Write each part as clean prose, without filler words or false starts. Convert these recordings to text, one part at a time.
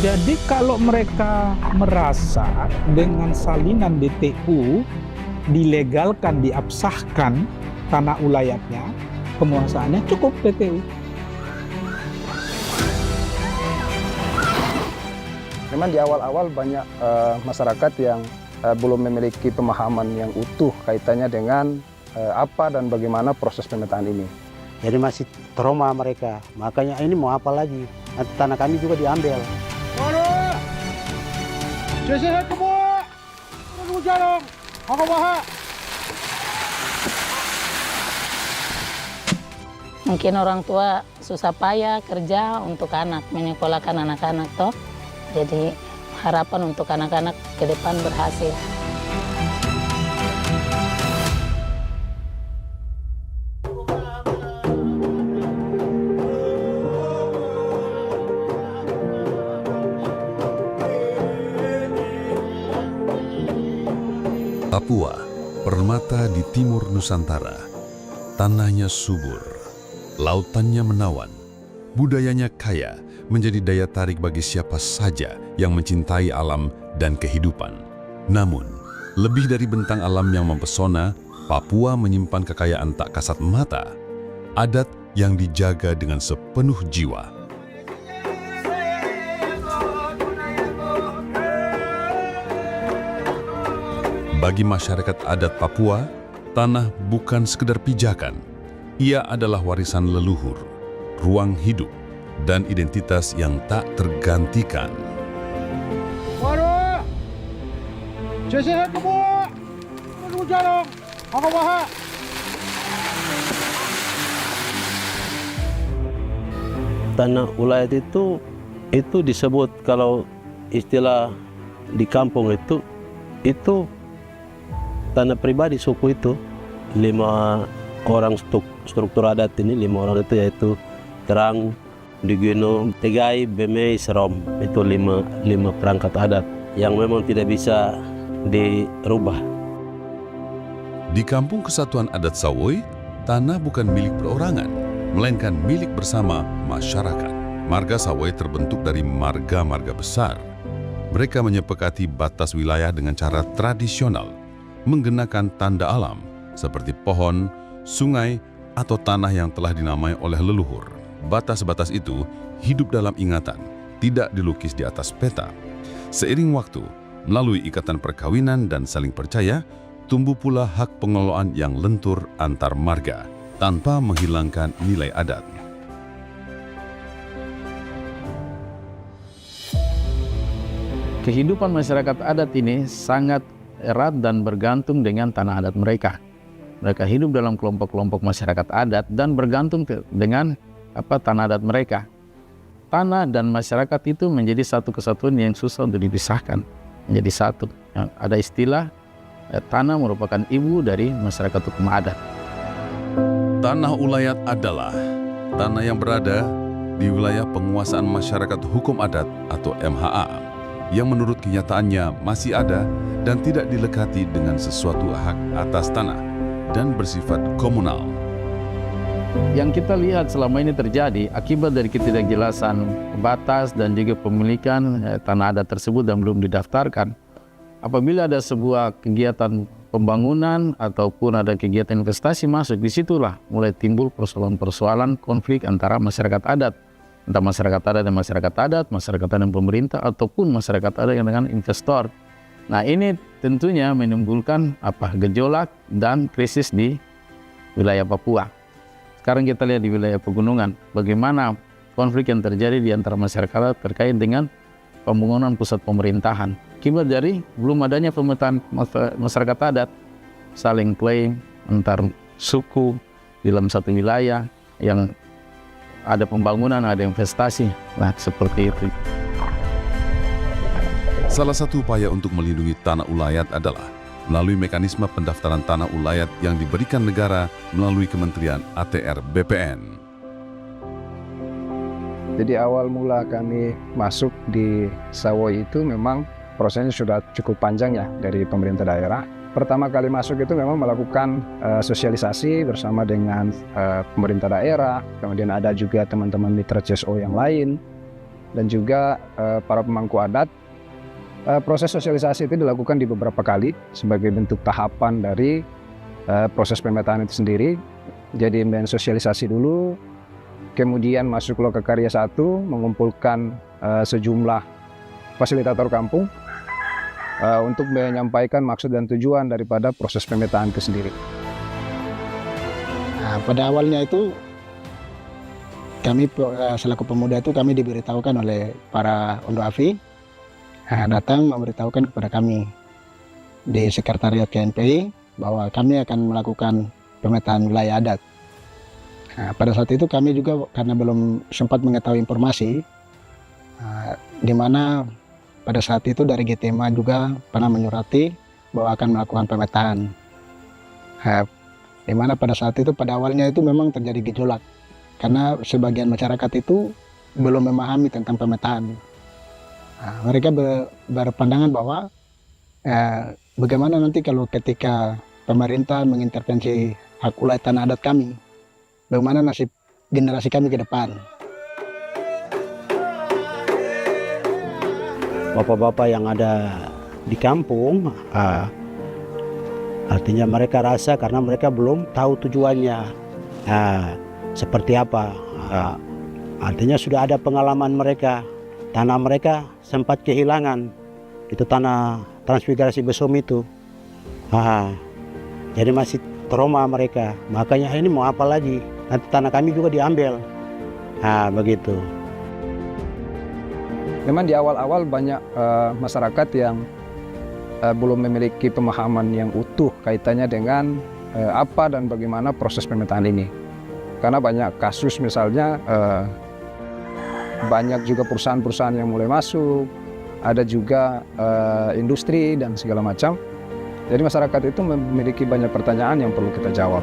Jadi kalau mereka merasa dengan salinan BTU dilegalkan, diabsahkan tanah ulayatnya, penguasaannya cukup BTU. Memang di awal-awal banyak masyarakat yang belum memiliki pemahaman yang utuh kaitannya dengan apa dan bagaimana proses pemetaan ini. Jadi masih trauma mereka, makanya ini mau apa lagi? Nanti tanah kami juga diambil. Mungkin orang tua susah payah kerja untuk anak, menyekolahkan anak-anak toh. Jadi harapan untuk anak-anak ke depan berhasil. Papua, permata di timur Nusantara. Tanahnya subur, lautannya menawan, budayanya kaya, menjadi daya tarik bagi siapa saja yang mencintai alam dan kehidupan. Namun, lebih dari bentang alam yang mempesona, Papua menyimpan kekayaan tak kasat mata, adat yang dijaga dengan sepenuh jiwa. Bagi masyarakat adat Papua, tanah bukan sekedar pijakan. Ia adalah warisan leluhur, ruang hidup, dan identitas yang tak tergantikan. Tanah ulayat itu disebut, kalau istilah di kampung itu tanah pribadi suku itu. 5 orang struktur adat ini, 5 orang itu yaitu Terang, Digino, Tegai, Bemei, Serom. Itu 5 perangkat adat yang memang tidak bisa dirubah. Di Kampung Kesatuan Adat Sawoi, tanah bukan milik perorangan, melainkan milik bersama masyarakat. Marga Sawoi terbentuk dari marga-marga besar. Mereka menyepakati batas wilayah dengan cara tradisional, menggunakan tanda alam seperti pohon, sungai, atau tanah yang telah dinamai oleh leluhur. Batas-batas itu hidup dalam ingatan, tidak dilukis di atas peta. Seiring waktu, melalui ikatan perkawinan dan saling percaya, tumbuh pula hak pengelolaan yang lentur antar marga, tanpa menghilangkan nilai adat. Kehidupan masyarakat adat ini sangat erat dan bergantung dengan tanah adat mereka. Mereka hidup dalam kelompok-kelompok masyarakat adat dan bergantung dengan tanah adat mereka. Tanah dan masyarakat itu menjadi satu kesatuan yang susah untuk dipisahkan, menjadi satu. Ada istilah tanah merupakan ibu dari masyarakat hukum adat. Tanah ulayat adalah tanah yang berada di wilayah penguasaan masyarakat hukum adat atau MHA, yang menurut kenyataannya masih ada dan tidak dilekati dengan sesuatu hak atas tanah dan bersifat komunal. Yang kita lihat selama ini terjadi akibat dari ketidakjelasan batas dan juga pemilikan tanah adat tersebut dan belum didaftarkan. Apabila ada sebuah kegiatan pembangunan ataupun ada kegiatan investasi masuk, disitulah mulai timbul persoalan-persoalan konflik antara masyarakat adat. Entah masyarakat adat dan masyarakat adat, masyarakat adat dan pemerintah, ataupun masyarakat adat yang dengan investor. Nah, ini tentunya menimbulkan gejolak dan krisis di wilayah Papua. Sekarang kita lihat di wilayah pegunungan, bagaimana konflik yang terjadi di antara masyarakat terkait dengan pembangunan pusat pemerintahan. Akibat dari belum adanya pemetaan masyarakat adat, saling klaim antar suku di dalam satu wilayah yang ada pembangunan, ada investasi. Nah, seperti itu. Salah satu upaya untuk melindungi tanah ulayat adalah melalui mekanisme pendaftaran tanah ulayat yang diberikan negara melalui Kementerian ATR BPN. Jadi awal mula kami masuk di Sawoi itu memang prosesnya sudah cukup panjang ya dari pemerintah daerah. Pertama kali masuk itu memang melakukan sosialisasi bersama dengan pemerintah daerah, kemudian ada juga teman-teman mitra CSO yang lain. dan juga para pemangku adat. Proses sosialisasi itu dilakukan di beberapa kali sebagai bentuk tahapan dari proses pemetaan itu sendiri. Jadi mensosialisasi dulu, kemudian masuk Lokakarya 1, mengumpulkan sejumlah fasilitator kampung untuk menyampaikan maksud dan tujuan daripada proses pemetaan itu sendiri. Nah, pada awalnya itu kami selaku pemuda itu kami diberitahukan oleh para Ondo Afi, datang memberitahukan kepada kami di Sekretariat KNPI bahwa kami akan melakukan pemetaan wilayah adat. Nah, pada saat itu kami juga karena belum sempat mengetahui informasi, di mana pada saat itu dari GTMA juga pernah menyurati bahwa akan melakukan pemetaan. Di mana pada saat itu pada awalnya itu memang terjadi gejolak karena sebagian masyarakat itu belum memahami tentang pemetaan. Mereka berpandangan bahwa bagaimana nanti kalau ketika pemerintah mengintervensi hak wilayah tanah adat kami, bagaimana nasib generasi kami ke depan. Bapak-bapak yang ada di kampung, artinya mereka rasa karena mereka belum tahu tujuannya seperti apa. Artinya sudah ada pengalaman mereka, tanah mereka sempat kehilangan, itu tanah transmigrasi Besom itu. Jadi masih trauma mereka, makanya ini mau apa lagi, nanti tanah kami juga diambil. Begitu. Memang di awal-awal banyak masyarakat yang belum memiliki pemahaman yang utuh kaitannya dengan apa dan bagaimana proses pemetaan ini. Karena banyak kasus misalnya banyak juga perusahaan-perusahaan yang mulai masuk, ada juga industri dan segala macam. Jadi masyarakat itu memiliki banyak pertanyaan yang perlu kita jawab.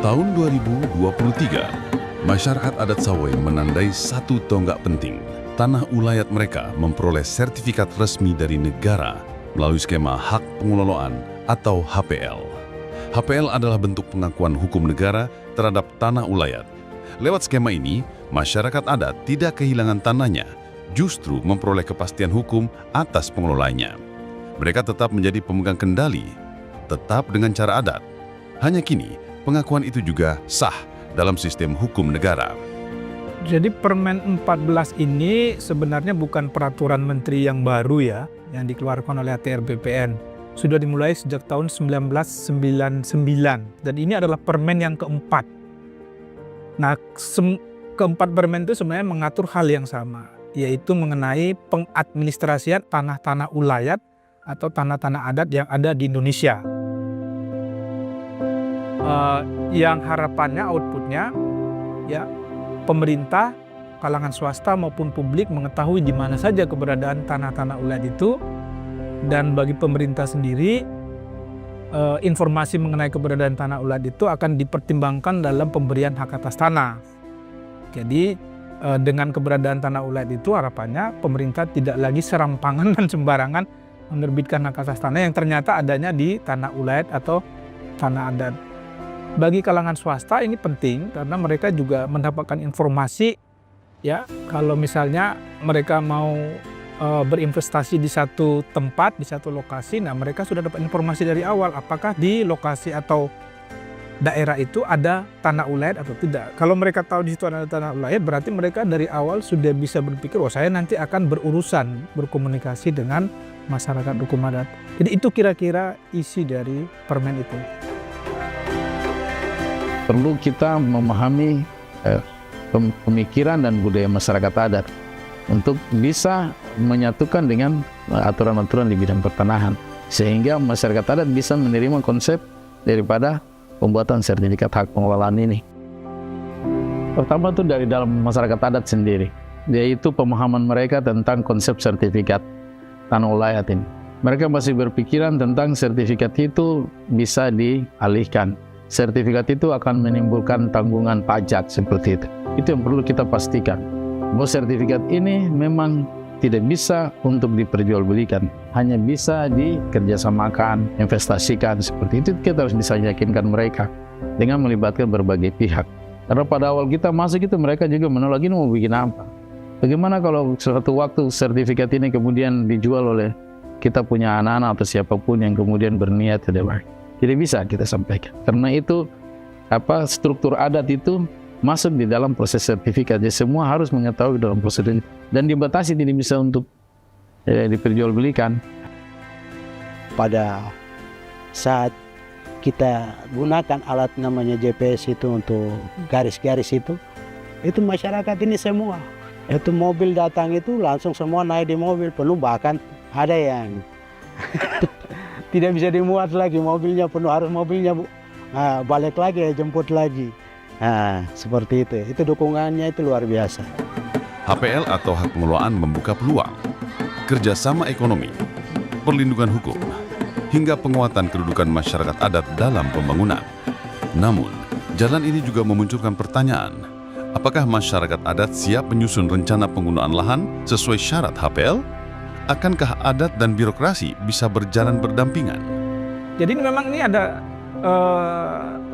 Tahun 2023, masyarakat adat Sawai menandai satu tonggak penting. Tanah ulayat mereka memperoleh sertifikat resmi dari negara melalui skema hak pengelolaan atau HPL. HPL adalah bentuk pengakuan hukum negara terhadap tanah ulayat. Lewat skema ini, masyarakat adat tidak kehilangan tanahnya, justru memperoleh kepastian hukum atas pengelolanya. Mereka tetap menjadi pemegang kendali, tetap dengan cara adat. Hanya kini, pengakuan itu juga sah dalam sistem hukum negara. Jadi Permen 14 ini sebenarnya bukan peraturan menteri yang baru ya, yang dikeluarkan oleh ATR BPN. Sudah dimulai sejak tahun 1999 dan ini adalah permen yang keempat. Nah, keempat permen itu sebenarnya mengatur hal yang sama, yaitu mengenai pengadministrasian tanah-tanah ulayat atau tanah-tanah adat yang ada di Indonesia. Yang harapannya outputnya ya pemerintah, kalangan swasta maupun publik mengetahui di mana saja keberadaan tanah-tanah ulayat itu, dan bagi pemerintah sendiri informasi mengenai keberadaan tanah ulayat itu akan dipertimbangkan dalam pemberian hak atas tanah. Jadi dengan keberadaan tanah ulayat itu harapannya pemerintah tidak lagi serampangan dan sembarangan menerbitkan hak atas tanah yang ternyata adanya di tanah ulayat atau tanah adat. Bagi kalangan swasta ini penting karena mereka juga mendapatkan informasi ya, kalau misalnya mereka mau berinvestasi di satu tempat, di satu lokasi, nah mereka sudah dapat informasi dari awal apakah di lokasi atau daerah itu ada tanah ulayat atau tidak. Kalau mereka tahu di situ ada tanah ulayat, berarti mereka dari awal sudah bisa berpikir, oh saya nanti akan berurusan, berkomunikasi dengan masyarakat hukum adat. Jadi itu kira-kira isi dari permen itu. Perlu kita memahami pemikiran dan budaya masyarakat adat untuk bisa menyatukan dengan aturan-aturan di bidang pertanahan, sehingga masyarakat adat bisa menerima konsep daripada pembuatan sertifikat hak pengelolaan ini. Pertama itu dari dalam masyarakat adat sendiri, yaitu pemahaman mereka tentang konsep sertifikat tanah ulayat ini. Mereka masih berpikiran tentang sertifikat itu bisa dialihkan. Sertifikat itu akan menimbulkan tanggungan pajak seperti itu. Itu yang perlu kita pastikan. Bahwa sertifikat ini memang tidak bisa untuk diperjualbelikan, hanya bisa dikerjasamakan, investasikan, seperti itu. Kita harus bisa yakinkan mereka dengan melibatkan berbagai pihak. Karena pada awal kita masuk itu mereka juga menolak, ini mau bikin apa? Bagaimana kalau suatu waktu sertifikat ini kemudian dijual oleh kita punya anak-anak atau siapapun yang kemudian berniat tidak baik? Tidak bisa kita sampaikan. Karena itu struktur adat itu masuk di dalam proses sertifikat. Jadi semua harus mengetahui dalam proses ini dan dibatasi, tidak bisa untuk diperjualbelikan. Pada saat kita gunakan alat namanya GPS itu untuk garis-garis itu masyarakat ini semua. Itu mobil datang itu langsung semua naik di mobil penuh, bahkan ada yang tidak bisa dimuat lagi, mobilnya penuh, harus mobilnya balik lagi, jemput lagi. Nah, seperti itu. Itu dukungannya itu luar biasa. HPL atau hak pengelolaan membuka peluang, kerjasama ekonomi, perlindungan hukum, hingga penguatan kedudukan masyarakat adat dalam pembangunan. Namun, jalan ini juga memunculkan pertanyaan, apakah masyarakat adat siap menyusun rencana penggunaan lahan sesuai syarat HPL? Akankah adat dan birokrasi bisa berjalan berdampingan? Jadi memang ini ada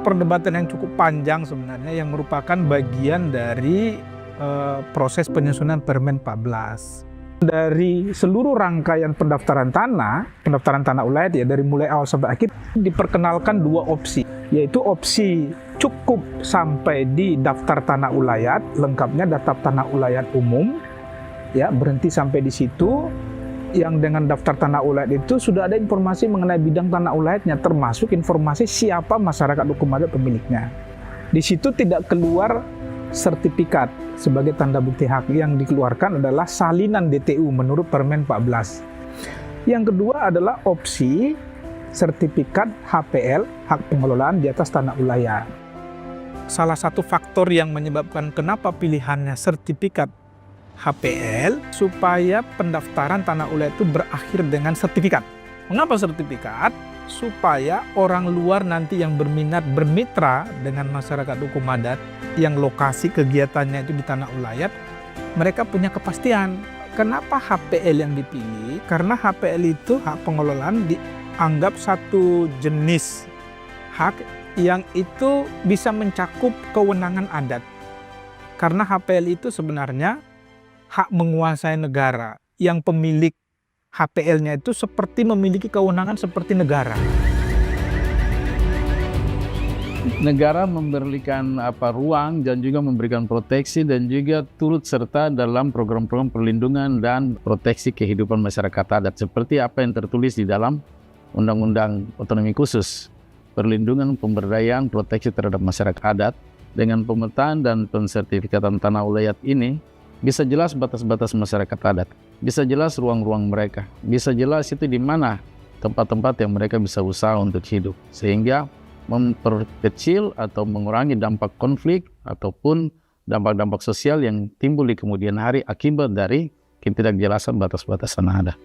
perdebatan yang cukup panjang sebenarnya yang merupakan bagian dari proses penyusunan Permen 14. Dari seluruh rangkaian pendaftaran tanah ulayat ya, dari mulai awal sampai akhir diperkenalkan dua opsi, yaitu opsi cukup sampai di daftar tanah ulayat, lengkapnya daftar tanah ulayat umum, ya berhenti sampai di situ. Yang dengan daftar tanah ulayat itu sudah ada informasi mengenai bidang tanah ulayatnya, termasuk informasi siapa masyarakat hukum adat pemiliknya. Di situ tidak keluar sertifikat sebagai tanda bukti hak, yang dikeluarkan adalah salinan DTU menurut Permen 14. Yang kedua adalah opsi sertifikat HPL, hak pengelolaan di atas tanah ulayat. Salah satu faktor yang menyebabkan kenapa pilihannya sertifikat HPL supaya pendaftaran tanah ulayat itu berakhir dengan sertifikat. Mengapa sertifikat? Supaya orang luar nanti yang berminat bermitra dengan masyarakat hukum adat yang lokasi kegiatannya itu di tanah ulayat, mereka punya kepastian. Kenapa HPL yang dipilih? Karena HPL itu hak pengelolaan dianggap satu jenis hak yang itu bisa mencakup kewenangan adat. Karena HPL itu sebenarnya hak menguasai negara, yang pemilik HPL-nya itu seperti memiliki kewenangan seperti negara. Negara memberikan ruang dan juga memberikan proteksi dan juga turut serta dalam program-program perlindungan dan proteksi kehidupan masyarakat adat seperti apa yang tertulis di dalam Undang-Undang Otonomi Khusus, perlindungan, pemberdayaan, proteksi terhadap masyarakat adat. Dengan pemetaan dan pensertifikatan tanah ulayat ini bisa jelas batas-batas masyarakat adat, bisa jelas ruang-ruang mereka, bisa jelas itu di mana tempat-tempat yang mereka bisa usaha untuk hidup, sehingga memperkecil atau mengurangi dampak konflik ataupun dampak-dampak sosial yang timbul di kemudian hari akibat dari ketidakjelasan batas-batas tanah adat.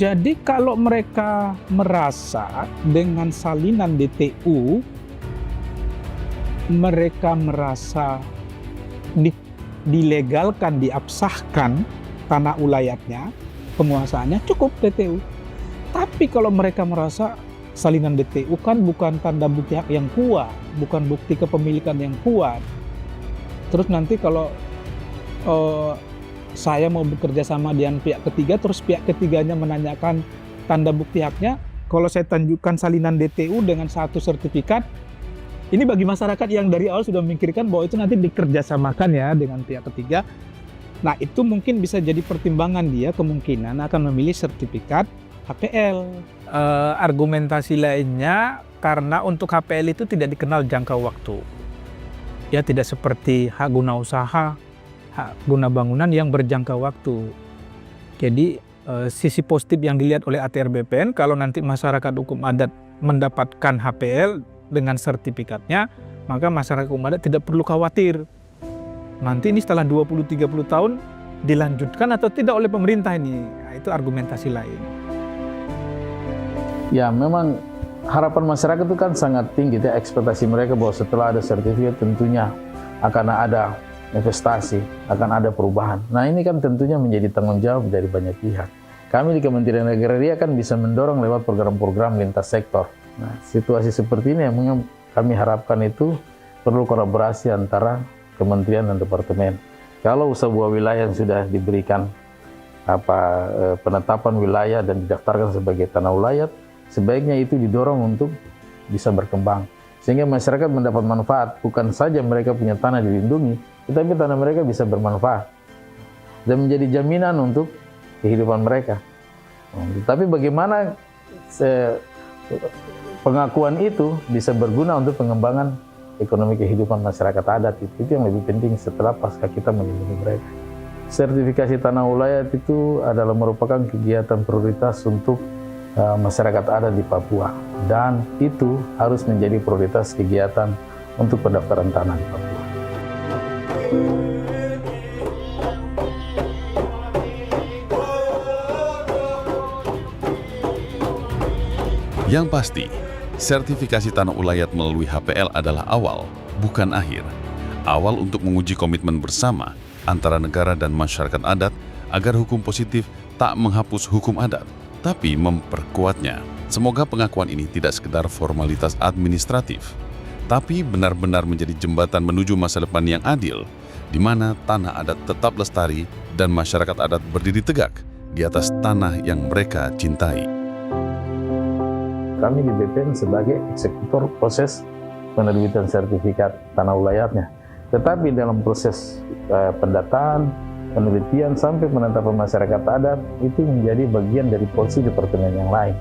Jadi kalau mereka merasa dengan salinan DTU mereka merasa dilegalkan, diabsahkan tanah ulayatnya, penguasaannya, cukup DTU. Tapi kalau mereka merasa salinan DTU kan bukan tanda bukti hak yang kuat, bukan bukti kepemilikan yang kuat. Terus nanti kalau saya mau bekerja sama dengan pihak ketiga, terus pihak ketiganya menanyakan tanda bukti haknya, kalau saya tunjukkan salinan DTU dengan satu sertifikat, ini bagi masyarakat yang dari awal sudah memikirkan bahwa itu nanti dikerjasamakan ya dengan pihak ketiga. Nah itu mungkin bisa jadi pertimbangan dia kemungkinan akan memilih sertifikat HPL. Argumentasi lainnya karena untuk HPL itu tidak dikenal jangka waktu. Ya tidak seperti hak guna usaha, hak guna bangunan yang berjangka waktu. Jadi sisi positif yang dilihat oleh ATR BPN kalau nanti masyarakat hukum adat mendapatkan HPL dengan sertifikatnya, maka masyarakat hukum adat tidak perlu khawatir. Nanti ini setelah 20-30 tahun dilanjutkan atau tidak oleh pemerintah ini. Nah, itu argumentasi lain. Ya memang harapan masyarakat itu kan sangat tinggi, ya, ekspektasi mereka bahwa setelah ada sertifikat tentunya akan ada investasi, akan ada perubahan. Nah ini kan tentunya menjadi tanggung jawab dari banyak pihak. Kami di Kementerian Agraria kan bisa mendorong lewat program-program lintas sektor. Nah, situasi seperti ini yang kami harapkan itu perlu kolaborasi antara kementerian dan departemen. Kalau sebuah wilayah yang sudah diberikan penetapan wilayah dan didaftarkan sebagai tanah ulayat, sebaiknya itu didorong untuk bisa berkembang. Sehingga masyarakat mendapat manfaat, bukan saja mereka punya tanah dilindungi, tetapi tanah mereka bisa bermanfaat dan menjadi jaminan untuk kehidupan mereka. Tapi bagaimana pengakuan itu bisa berguna untuk pengembangan ekonomi kehidupan masyarakat adat, itu yang lebih penting setelah pasca kita melindungi mereka. Sertifikasi tanah ulayat itu adalah merupakan kegiatan prioritas untuk masyarakat adat di Papua, dan itu harus menjadi prioritas kegiatan untuk pendaftaran tanah di Papua. Yang pasti, sertifikasi tanah ulayat melalui HPL adalah awal, bukan akhir. Awal untuk menguji komitmen bersama antara negara dan masyarakat adat agar hukum positif tak menghapus hukum adat, tapi memperkuatnya. Semoga pengakuan ini tidak sekedar formalitas administratif, tapi benar-benar menjadi jembatan menuju masa depan yang adil, di mana tanah adat tetap lestari dan masyarakat adat berdiri tegak di atas tanah yang mereka cintai. Kami di BPN sebagai eksekutor proses penerbitan sertifikat tanah ulayatnya. Tetapi dalam proses pendataan, penelitian sampai penetapan masyarakat adat itu menjadi bagian dari porsi departemen yang lain.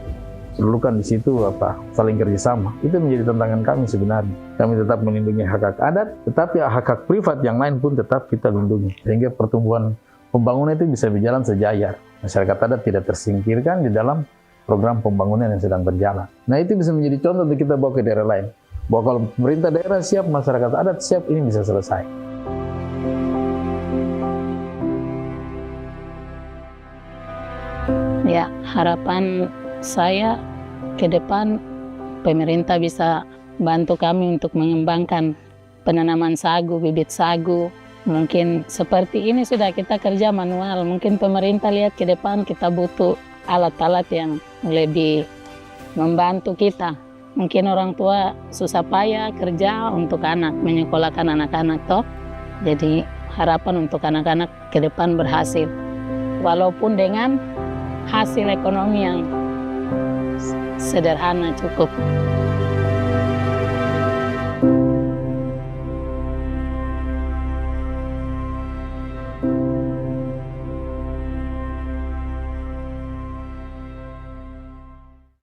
Perlukan di situ saling kerjasama. Itu menjadi tantangan kami sebenarnya. Kami tetap melindungi hak-hak adat, tetapi hak-hak privat yang lain pun tetap kita lindungi. Sehingga pertumbuhan pembangunan itu bisa berjalan sejajar. Masyarakat adat tidak tersingkirkan di dalam program pembangunan yang sedang berjalan. Nah, itu bisa menjadi contoh untuk kita bawa ke daerah lain. Bahwa kalau pemerintah daerah siap, masyarakat adat siap, ini bisa selesai. Ya, harapan saya ke depan pemerintah bisa bantu kami untuk mengembangkan penanaman sagu, bibit sagu. Mungkin seperti ini sudah kita kerja manual. Mungkin pemerintah lihat ke depan kita butuh alat-alat yang lebih membantu kita. Mungkin orang tua susah payah kerja untuk anak, menyekolahkan anak-anak toh. Jadi harapan untuk anak-anak ke depan berhasil. Walaupun dengan hasil ekonomi yang sederhana cukup.